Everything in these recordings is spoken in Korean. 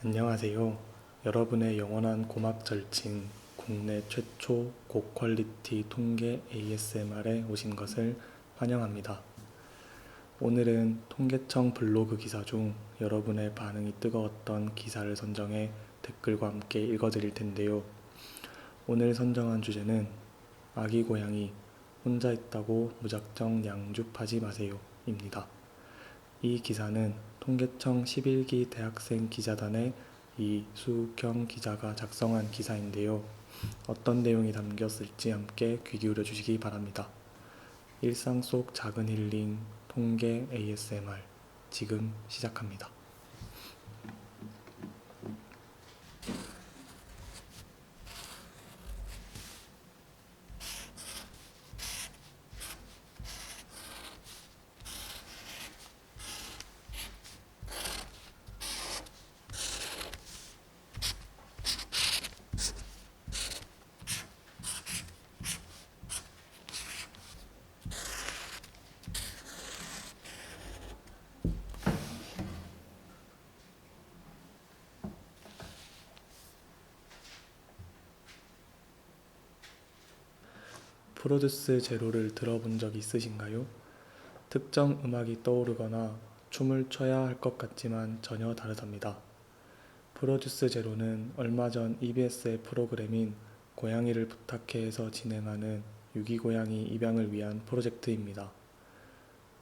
안녕하세요. 여러분의 영원한 고막 절친, 국내 최초 고퀄리티 통계 ASMR에 오신 것을 환영합니다. 오늘은 통계청 블로그 기사 중 여러분의 반응이 뜨거웠던 기사를 선정해 댓글과 함께 읽어드릴 텐데요. 오늘 선정한 주제는 아기 고양이 혼자 있다고 무작정 양줍하지 마세요 입니다. 이 기사는 통계청 11기 대학생 기자단의 이수경 기자가 작성한 기사인데요. 어떤 내용이 담겼을지 함께 귀 기울여 주시기 바랍니다. 일상 속 작은 힐링 통계 ASMR 지금 시작합니다. 프로듀스 제로를 들어본 적 있으신가요? 특정 음악이 떠오르거나 춤을 춰야 할 것 같지만 전혀 다르답니다. 프로듀스 제로는 얼마 전 EBS의 프로그램인 고양이를 부탁해에서 진행하는 유기고양이 입양을 위한 프로젝트입니다.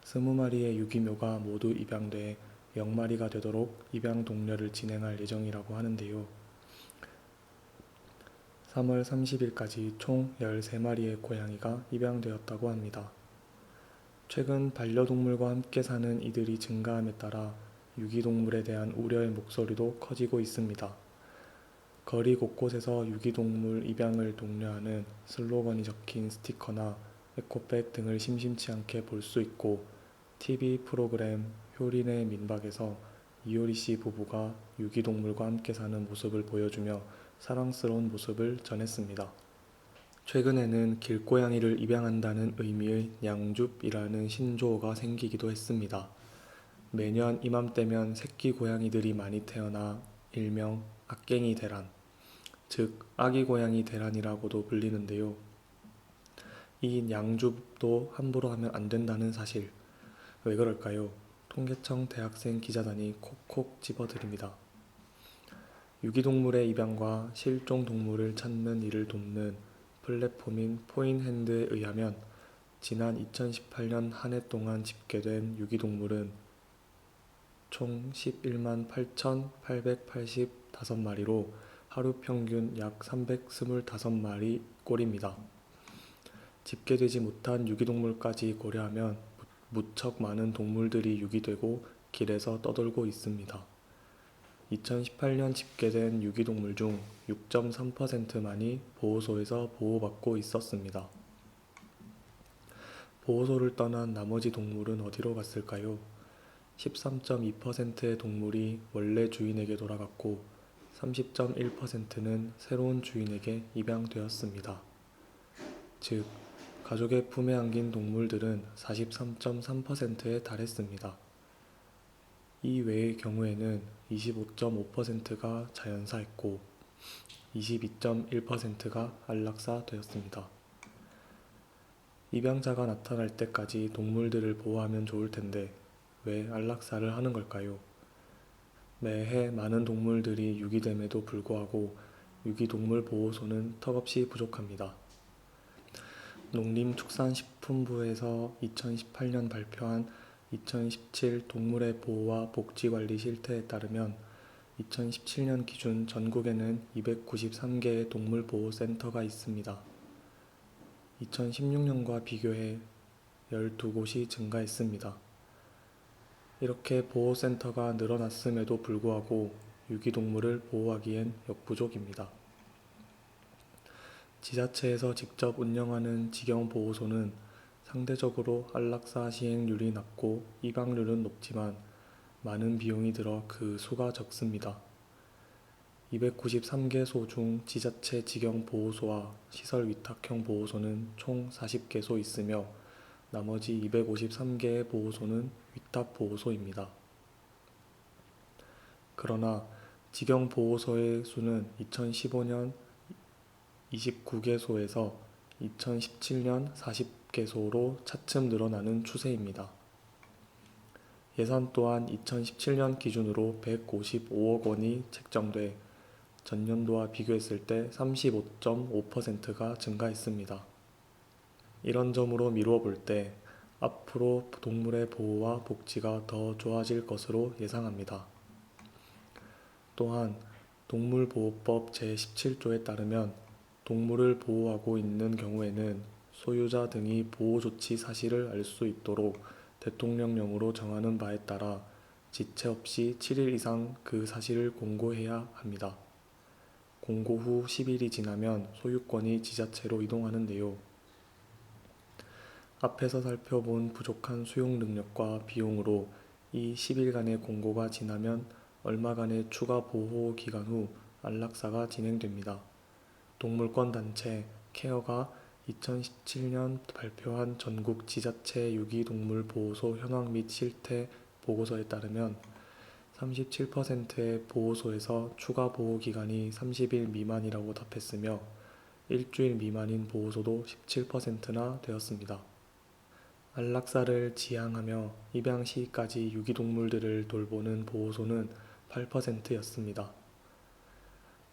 20마리의 유기묘가 모두 입양돼 0마리가 되도록 입양 독려를 진행할 예정이라고 하는데요. 3월 30일까지 총 13마리의 고양이가 입양되었다고 합니다. 최근 반려동물과 함께 사는 이들이 증가함에 따라 유기동물에 대한 우려의 목소리도 커지고 있습니다. 거리 곳곳에서 유기동물 입양을 독려하는 슬로건이 적힌 스티커나 에코백 등을 심심치 않게 볼 수 있고 TV 프로그램 효린의 민박에서 이효리 씨 부부가 유기동물과 함께 사는 모습을 보여주며 사랑스러운 모습을 전했습니다. 최근에는 길고양이를 입양한다는 의미의 양줍이라는 신조어가 생기기도 했습니다. 매년 이맘때면 새끼 고양이들이 많이 태어나 일명 악갱이 대란, 즉 아기 고양이 대란이라고도 불리는데요. 이 양줍도 함부로 하면 안 된다는 사실, 왜 그럴까요? 통계청 대학생 기자단이 콕콕 집어드립니다. 유기동물의 입양과 실종 동물을 찾는 일을 돕는 플랫폼인 포인핸드에 의하면 지난 2018년 한 해 동안 집계된 유기동물은 총 11만 8,885마리로 하루 평균 약 325마리 꼴입니다. 집계되지 못한 유기동물까지 고려하면 무척 많은 동물들이 유기되고 길에서 떠돌고 있습니다. 2018년 집계된 유기동물 중 6.3%만이 보호소에서 보호받고 있었습니다. 보호소를 떠난 나머지 동물은 어디로 갔을까요? 13.2%의 동물이 원래 주인에게 돌아갔고 30.1%는 새로운 주인에게 입양되었습니다. 즉, 가족의 품에 안긴 동물들은 43.3%에 달했습니다. 이 외의 경우에는 25.5%가 자연사했고 22.1%가 안락사되었습니다. 입양자가 나타날 때까지 동물들을 보호하면 좋을 텐데 왜 안락사를 하는 걸까요? 매해 많은 동물들이 유기됨에도 불구하고 유기동물 보호소는 턱없이 부족합니다. 농림축산식품부에서 2018년 발표한 2017 동물의 보호와 복지관리 실태에 따르면 2017년 기준 전국에는 293개의 동물보호센터가 있습니다. 2016년과 비교해 12곳이 증가했습니다. 이렇게 보호센터가 늘어났음에도 불구하고 유기동물을 보호하기엔 역부족입니다. 지자체에서 직접 운영하는 직영보호소는 상대적으로 안락사 시행률이 낮고 입양률은 높지만 많은 비용이 들어 그 수가 적습니다. 293개소 중 지자체 직영보호소와 시설 위탁형 보호소는 총 40개소 있으며 나머지 253개의 보호소는 위탁보호소입니다. 그러나 직영보호소의 수는 2015년 29개소에서 2017년 40개소로 차츰 늘어나는 추세입니다. 예산 또한 2017년 기준으로 155억 원이 책정돼 전년도와 비교했을 때 35.5%가 증가했습니다. 이런 점으로 미루어 볼 때 앞으로 동물의 보호와 복지가 더 좋아질 것으로 예상합니다. 또한 동물보호법 제17조에 따르면 동물을 보호하고 있는 경우에는 소유자 등이 보호조치 사실을 알 수 있도록 대통령령으로 정하는 바에 따라 지체 없이 7일 이상 그 사실을 공고해야 합니다. 공고 후 10일이 지나면 소유권이 지자체로 이동하는데요. 앞에서 살펴본 부족한 수용 능력과 비용으로 이 10일간의 공고가 지나면 얼마간의 추가 보호 기간 후 안락사가 진행됩니다. 동물권 단체 케어가 2017년 발표한 전국 지자체 유기동물 보호소 현황 및 실태 보고서에 따르면 37%의 보호소에서 추가 보호 기간이 30일 미만이라고 답했으며 일주일 미만인 보호소도 17%나 되었습니다. 안락사를 지향하며 입양 시까지 유기동물들을 돌보는 보호소는 8%였습니다.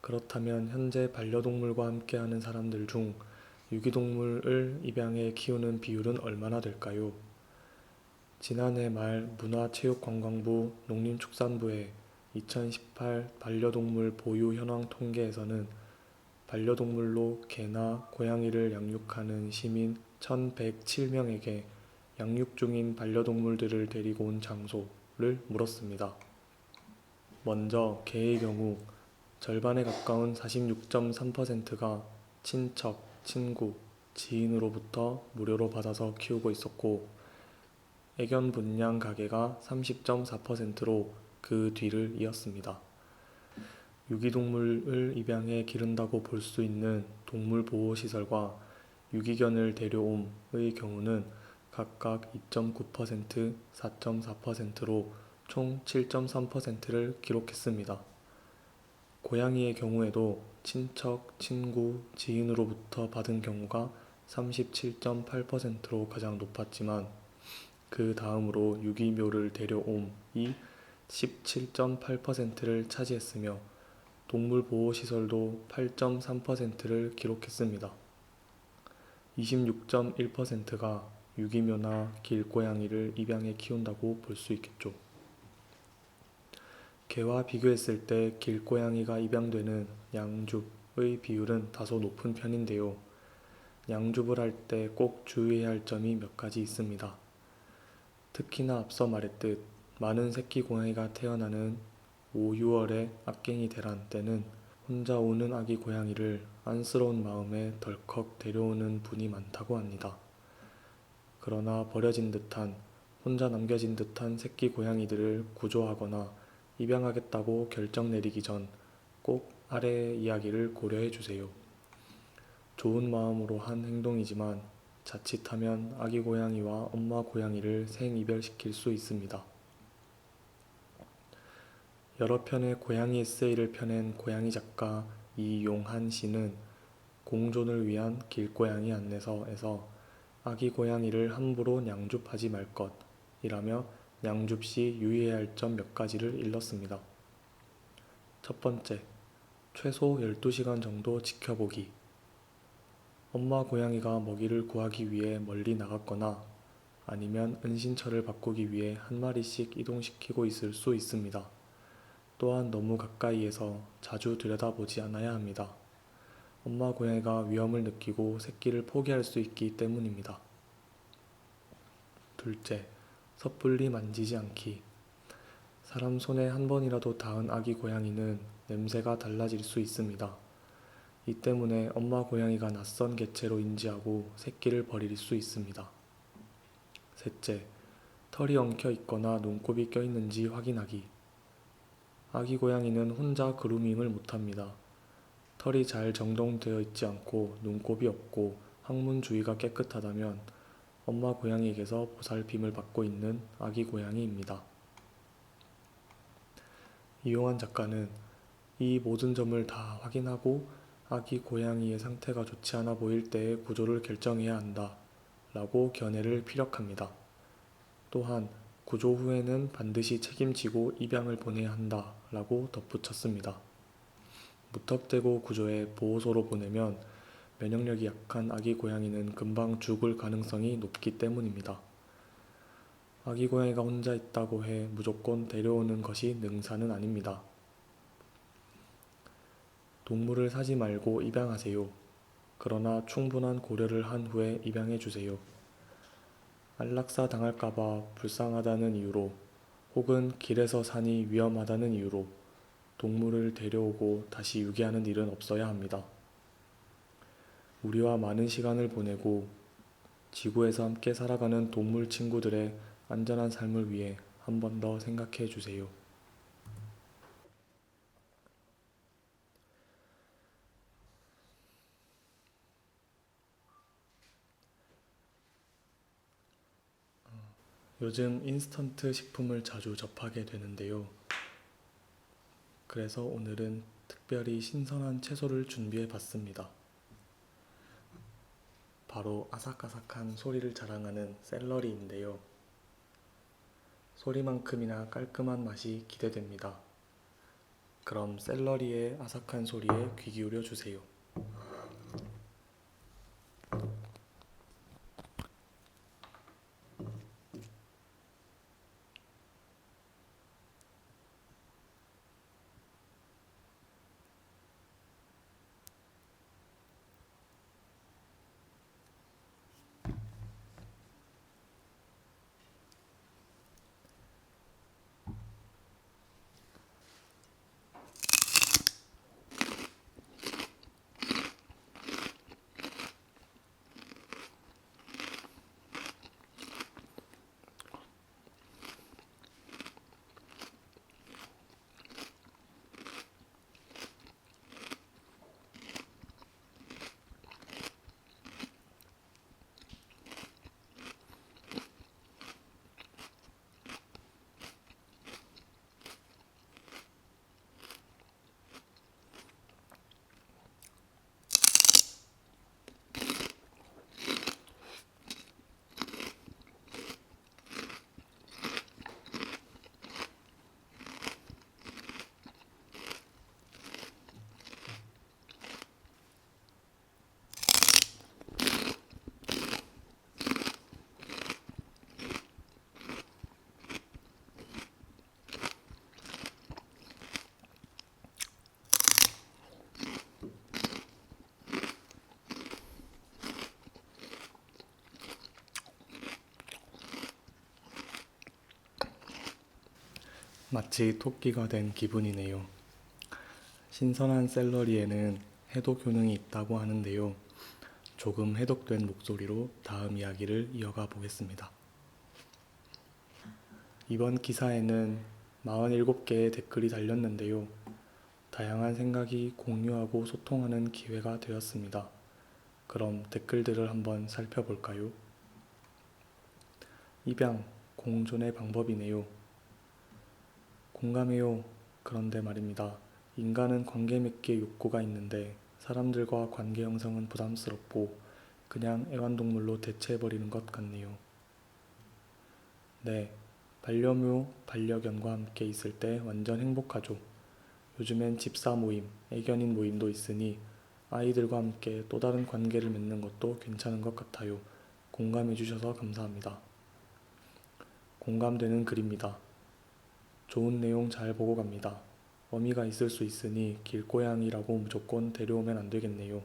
그렇다면 현재 반려동물과 함께하는 사람들 중 유기동물을 입양해 키우는 비율은 얼마나 될까요? 지난해 말 문화체육관광부 농림축산부의 2018 반려동물 보유 현황 통계에서는 반려동물로 개나 고양이를 양육하는 시민 1,107명에게 양육 중인 반려동물들을 데리고 온 장소를 물었습니다. 먼저 개의 경우 절반에 가까운 46.3%가 친척, 친구, 지인으로부터 무료로 받아서 키우고 있었고 애견 분양 가게가 30.4%로 그 뒤를 이었습니다. 유기동물을 입양해 기른다고 볼 수 있는 동물보호시설과 유기견을 데려옴의 경우는 각각 2.9%, 4.4%로 총 7.3%를 기록했습니다. 고양이의 경우에도 친척, 친구, 지인으로부터 받은 경우가 37.8%로 가장 높았지만 그 다음으로 유기묘를 데려옴이 17.8%를 차지했으며 동물보호시설도 8.3%를 기록했습니다. 26.1%가 유기묘나 길고양이를 입양해 키운다고 볼 수 있겠죠. 개와 비교했을 때 길고양이가 입양되는 양줍의 비율은 다소 높은 편인데요. 양줍을 할 때 꼭 주의해야 할 점이 몇 가지 있습니다. 특히나 앞서 말했듯 많은 새끼 고양이가 태어나는 5, 6월의 악갱이 대란 때는 혼자 오는 아기 고양이를 안쓰러운 마음에 덜컥 데려오는 분이 많다고 합니다. 그러나 버려진 듯한, 혼자 남겨진 듯한 새끼 고양이들을 구조하거나 입양하겠다고 결정 내리기 전 꼭 아래의 이야기를 고려해 주세요. 좋은 마음으로 한 행동이지만 자칫하면 아기 고양이와 엄마 고양이를 생이별시킬 수 있습니다. 여러 편의 고양이 에세이를 펴낸 고양이 작가 이용한 씨는 공존을 위한 길고양이 안내서에서 아기 고양이를 함부로 양줍하지 말 것이라며 양줍 시 유의해야 할 점 몇 가지를 일렀습니다. 첫 번째, 최소 12시간 정도 지켜보기. 엄마 고양이가 먹이를 구하기 위해 멀리 나갔거나 아니면 은신처를 바꾸기 위해 한 마리씩 이동시키고 있을 수 있습니다. 또한 너무 가까이에서 자주 들여다보지 않아야 합니다. 엄마 고양이가 위험을 느끼고 새끼를 포기할 수 있기 때문입니다. 둘째, 섣불리 만지지 않기. 사람 손에 한 번이라도 닿은 아기 고양이는 냄새가 달라질 수 있습니다. 이 때문에 엄마 고양이가 낯선 개체로 인지하고 새끼를 버릴 수 있습니다. 셋째, 털이 엉켜 있거나 눈곱이 껴 있는지 확인하기. 아기 고양이는 혼자 그루밍을 못합니다. 털이 잘 정돈되어 있지 않고 눈곱이 없고 항문 주위가 깨끗하다면 엄마 고양이에게서 보살핌을 받고 있는 아기 고양이입니다. 이용한 작가는 이 모든 점을 다 확인하고 아기 고양이의 상태가 좋지 않아 보일 때의 구조를 결정해야 한다 라고 견해를 피력합니다. 또한 구조 후에는 반드시 책임지고 입양을 보내야 한다 라고 덧붙였습니다. 무턱대고 구조해 보호소로 보내면 면역력이 약한 아기 고양이는 금방 죽을 가능성이 높기 때문입니다. 아기 고양이가 혼자 있다고 해 무조건 데려오는 것이 능사는 아닙니다. 동물을 사지 말고 입양하세요. 그러나 충분한 고려를 한 후에 입양해주세요. 안락사 당할까봐 불쌍하다는 이유로 혹은 길에서 산이 위험하다는 이유로 동물을 데려오고 다시 유기하는 일은 없어야 합니다. 우리와 많은 시간을 보내고 지구에서 함께 살아가는 동물 친구들의 안전한 삶을 위해 한 번 더 생각해 주세요. 요즘 인스턴트 식품을 자주 접하게 되는데요. 그래서 오늘은 특별히 신선한 채소를 준비해 봤습니다. 바로 아삭아삭한 소리를 자랑하는 샐러리인데요. 소리만큼이나 깔끔한 맛이 기대됩니다. 그럼 샐러리의 아삭한 소리에 귀 기울여 주세요. 마치 토끼가 된 기분이네요. 신선한 샐러리에는 해독 효능이 있다고 하는데요. 조금 해독된 목소리로 다음 이야기를 이어가 보겠습니다. 이번 기사에는 47개의 댓글이 달렸는데요. 다양한 생각이 공유하고 소통하는 기회가 되었습니다. 그럼 댓글들을 한번 살펴볼까요? 입양, 공존의 방법이네요. 공감해요. 그런데 말입니다. 인간은 관계 맺기에 욕구가 있는데 사람들과 관계 형성은 부담스럽고 그냥 애완동물로 대체해버리는 것 같네요. 네, 반려묘, 반려견과 함께 있을 때 완전 행복하죠. 요즘엔 집사 모임, 애견인 모임도 있으니 아이들과 함께 또 다른 관계를 맺는 것도 괜찮은 것 같아요. 공감해 주셔서 감사합니다. 공감되는 글입니다. 좋은 내용 잘 보고 갑니다. 어미가 있을 수 있으니 길고양이라고 무조건 데려오면 안 되겠네요.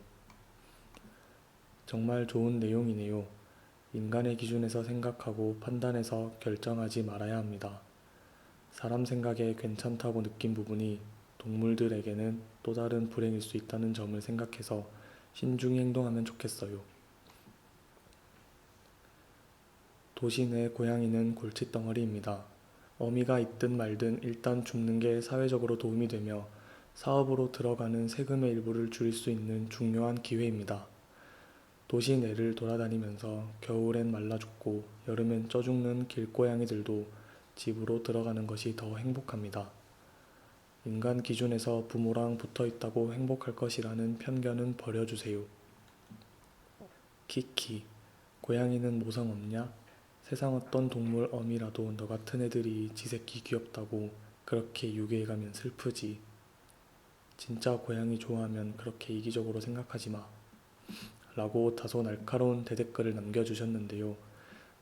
정말 좋은 내용이네요. 인간의 기준에서 생각하고 판단해서 결정하지 말아야 합니다. 사람 생각에 괜찮다고 느낀 부분이 동물들에게는 또 다른 불행일 수 있다는 점을 생각해서 신중히 행동하면 좋겠어요. 도시 내 고양이는 골칫덩어리입니다. 어미가 있든 말든 일단 줍는 게 사회적으로 도움이 되며 사업으로 들어가는 세금의 일부를 줄일 수 있는 중요한 기회입니다. 도시 내를 돌아다니면서 겨울엔 말라 죽고 여름엔 쪄 죽는 길고양이들도 집으로 들어가는 것이 더 행복합니다. 인간 기준에서 부모랑 붙어 있다고 행복할 것이라는 편견은 버려주세요. 키키, 고양이는 모성 없냐? 세상 어떤 동물 어미라도 너 같은 애들이 지 새끼 귀엽다고 그렇게 유괴해가면 슬프지. 진짜 고양이 좋아하면 그렇게 이기적으로 생각하지 마. 라고 다소 날카로운 대댓글을 남겨주셨는데요.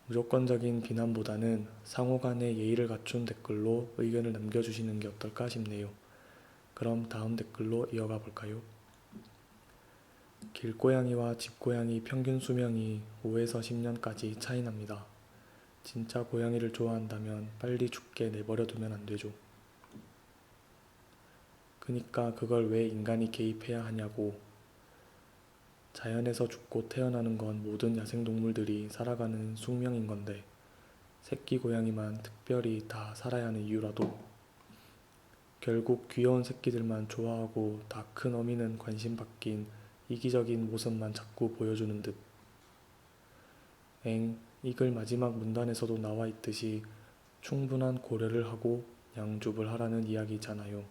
무조건적인 비난보다는 상호간의 예의를 갖춘 댓글로 의견을 남겨주시는 게 어떨까 싶네요. 그럼 다음 댓글로 이어가 볼까요? 길고양이와 집고양이 평균 수명이 5에서 10년까지 차이 납니다. 진짜 고양이를 좋아한다면 빨리 죽게 내버려 두면 안 되죠. 그니까 그걸 왜 인간이 개입해야 하냐고. 자연에서 죽고 태어나는 건 모든 야생동물들이 살아가는 숙명인 건데 새끼 고양이만 특별히 다 살아야 하는 이유라도 결국 귀여운 새끼들만 좋아하고 다 큰 어미는 관심 바뀐 이기적인 모습만 자꾸 보여주는 듯. 이 글 마지막 문단에서도 나와 있듯이 충분한 고려를 하고 양줍을 하라는 이야기잖아요.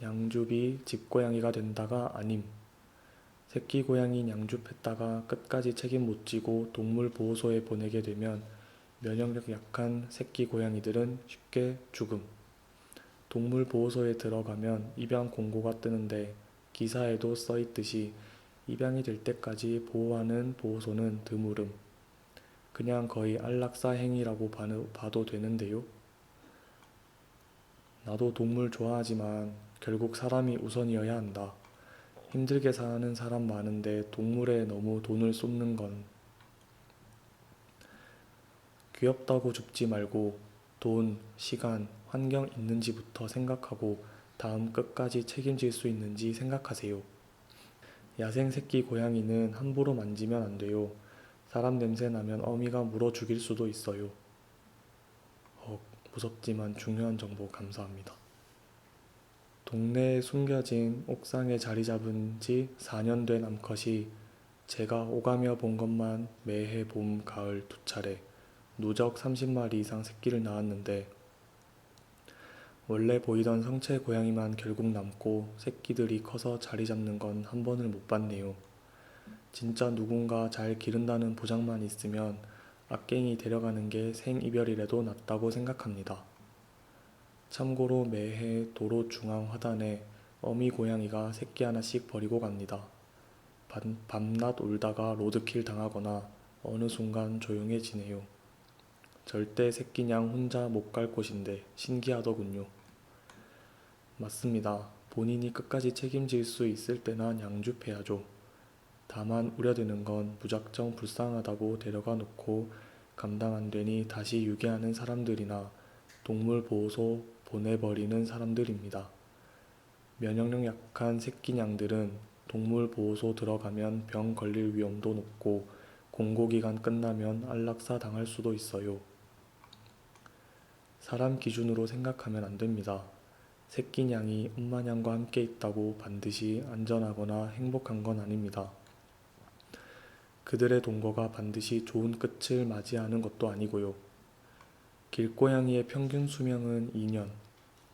양줍이 집고양이가 된다가 아님. 새끼 고양이 양줍했다가 끝까지 책임 못 지고 동물보호소에 보내게 되면 면역력 약한 새끼 고양이들은 쉽게 죽음. 동물보호소에 들어가면 입양 공고가 뜨는데 기사에도 써있듯이 입양이 될 때까지 보호하는 보호소는 드물음. 그냥 거의 안락사 행위라고 봐도 되는데요. 나도 동물 좋아하지만 결국 사람이 우선이어야 한다. 힘들게 사는 사람 많은데 동물에 너무 돈을 쏟는 건 귀엽다고 줍지 말고 돈, 시간, 환경 있는지부터 생각하고 다음 끝까지 책임질 수 있는지 생각하세요. 야생 새끼 고양이는 함부로 만지면 안 돼요. 사람 냄새 나면 어미가 물어 죽일 수도 있어요. 무섭지만 중요한 정보 감사합니다. 동네에 숨겨진 옥상에 자리 잡은 지 4년 된 암컷이 제가 오가며 본 것만 매해 봄, 가을 2차례 누적 30마리 이상 새끼를 낳았는데 원래 보이던 성체 고양이만 결국 남고 새끼들이 커서 자리 잡는 건 한 번을 못 봤네요. 진짜 누군가 잘 기른다는 보장만 있으면 악갱이 데려가는 게 생이별이라도 낫다고 생각합니다. 참고로 매해 도로 중앙 화단에 어미 고양이가 새끼 하나씩 버리고 갑니다. 밤낮 울다가 로드킬 당하거나 어느 순간 조용해지네요. 절대 새끼냥 혼자 못 갈 곳인데 신기하더군요. 맞습니다. 본인이 끝까지 책임질 수 있을 때나 양줍해야죠. 다만 우려되는 건 무작정 불쌍하다고 데려가 놓고 감당 안 되니 다시 유괴하는 사람들이나 동물보호소 보내버리는 사람들입니다. 면역력 약한 새끼냥들은 동물보호소 들어가면 병 걸릴 위험도 높고 공고기간 끝나면 안락사 당할 수도 있어요. 사람 기준으로 생각하면 안 됩니다. 새끼냥이 엄마냥과 함께 있다고 반드시 안전하거나 행복한 건 아닙니다. 그들의 동거가 반드시 좋은 끝을 맞이하는 것도 아니고요. 길고양이의 평균 수명은 2년,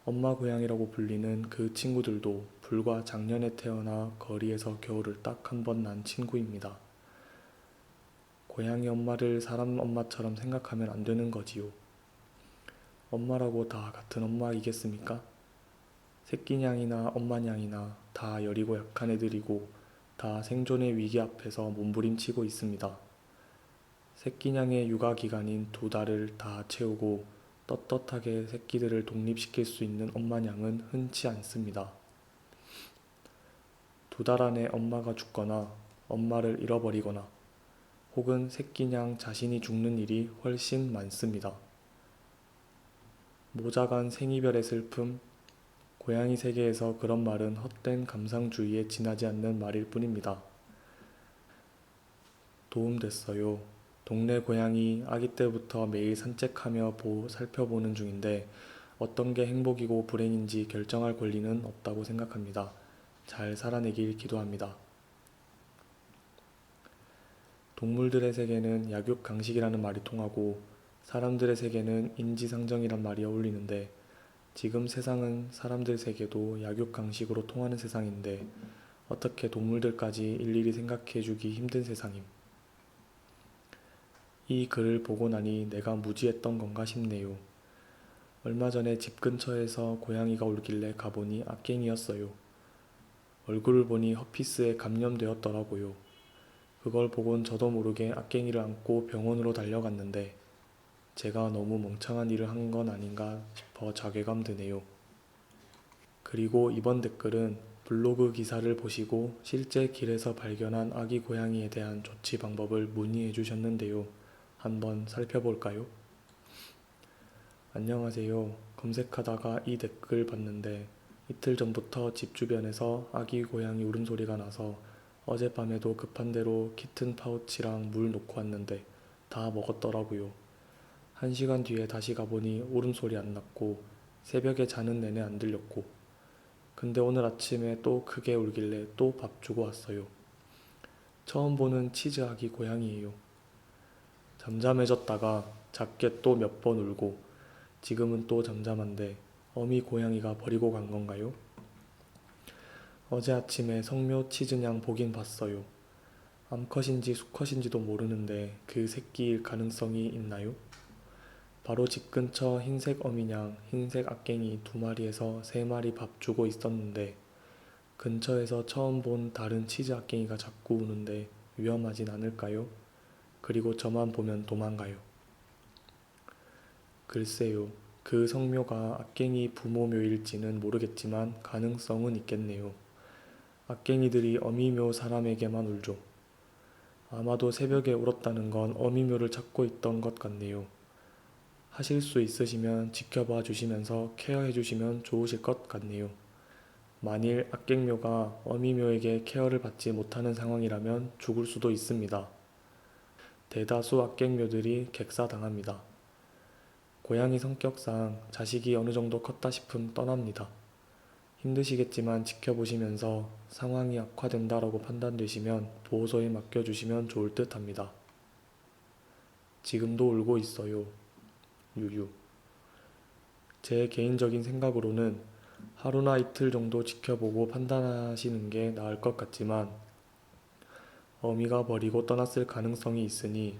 엄마 고양이라고 불리는 그 친구들도 불과 작년에 태어나 거리에서 겨울을 딱 한 번 난 친구입니다. 고양이 엄마를 사람 엄마처럼 생각하면 안 되는 거지요. 엄마라고 다 같은 엄마이겠습니까? 새끼냥이나 엄마냥이나 다 여리고 약한 애들이고 다 생존의 위기 앞에서 몸부림치고 있습니다. 새끼냥의 육아 기간인 2달을 다 채우고 떳떳하게 새끼들을 독립시킬 수 있는 엄마냥은 흔치 않습니다. 2달 안에 엄마가 죽거나 엄마를 잃어버리거나 혹은 새끼냥 자신이 죽는 일이 훨씬 많습니다. 모자간 생이별의 슬픔, 고양이 세계에서 그런 말은 헛된 감상주의에 지나지 않는 말일 뿐입니다. 도움됐어요. 동네 고양이 아기 때부터 매일 산책하며 살펴보는 중인데 어떤 게 행복이고 불행인지 결정할 권리는 없다고 생각합니다. 잘 살아내길 기도합니다. 동물들의 세계는 약육 강식이라는 말이 통하고 사람들의 세계는 인지상정이란 말이 어울리는데 지금 세상은 사람들 세계도 약육강식으로 통하는 세상인데 어떻게 동물들까지 일일이 생각해주기 힘든 세상임. 이 글을 보고 나니 내가 무지했던 건가 싶네요. 얼마 전에 집 근처에서 고양이가 울길래 가보니 악갱이였어요. 얼굴을 보니 허피스에 감염되었더라고요. 그걸 보곤 저도 모르게 악갱이를 안고 병원으로 달려갔는데 제가 너무 멍청한 일을 한 건 아닌가 싶어 자괴감 드네요. 그리고 이번 댓글은 블로그 기사를 보시고 실제 길에서 발견한 아기 고양이에 대한 조치 방법을 문의해 주셨는데요. 한번 살펴볼까요? 안녕하세요. 검색하다가 이 댓글 봤는데 이틀 전부터 집 주변에서 아기 고양이 울음소리가 나서 어젯밤에도 급한 대로 키튼 파우치랑 물 놓고 왔는데 다 먹었더라고요. 1시간 뒤에 다시 가보니 울음소리 안 났고 새벽에 자는 내내 안 들렸고 근데 오늘 아침에 또 크게 울길래 또 밥 주고 왔어요. 처음 보는 치즈 아기 고양이에요. 잠잠해졌다가 작게 또 몇 번 울고 지금은 또 잠잠한데 어미 고양이가 버리고 간 건가요? 어제 아침에 성묘 치즈냥 보긴 봤어요. 암컷인지 수컷인지도 모르는데 그 새끼일 가능성이 있나요? 바로 집 근처 흰색 어미냥, 흰색 악갱이 2마리에서 3마리 밥 주고 있었는데 근처에서 처음 본 다른 치즈 악갱이가 자꾸 우는데 위험하진 않을까요? 그리고 저만 보면 도망가요. 글쎄요. 그 성묘가 악갱이 부모묘일지는 모르겠지만 가능성은 있겠네요. 악갱이들이 어미묘 사람에게만 울죠. 아마도 새벽에 울었다는 건 어미묘를 찾고 있던 것 같네요. 하실 수 있으시면 지켜봐 주시면서 케어해 주시면 좋으실 것 같네요. 만일 악갱묘가 어미묘에게 케어를 받지 못하는 상황이라면 죽을 수도 있습니다. 대다수 악갱묘들이 객사당합니다. 고양이 성격상 자식이 어느 정도 컸다 싶음 떠납니다. 힘드시겠지만 지켜보시면서 상황이 악화된다라고 판단되시면 보호소에 맡겨주시면 좋을 듯 합니다. 지금도 울고 있어요. 유유. 제 개인적인 생각으로는 하루나 이틀 정도 지켜보고 판단하시는 게 나을 것 같지만 어미가 버리고 떠났을 가능성이 있으니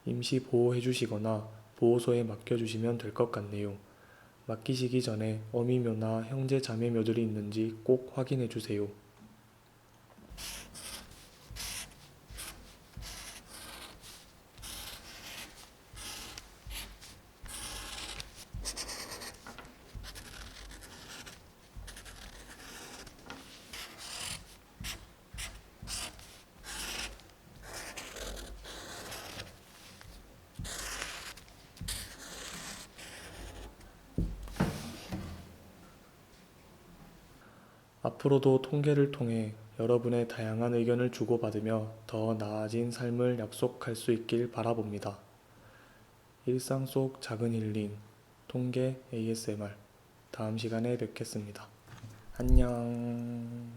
임시 보호해주시거나 보호소에 맡겨주시면 될 것 같네요. 맡기시기 전에 어미묘나 형제 자매묘들이 있는지 꼭 확인해주세요. 앞으로도 통계를 통해 여러분의 다양한 의견을 주고받으며 더 나아진 삶을 약속할 수 있길 바라봅니다. 일상 속 작은 힐링, 통계 ASMR. 다음 시간에 뵙겠습니다. 안녕.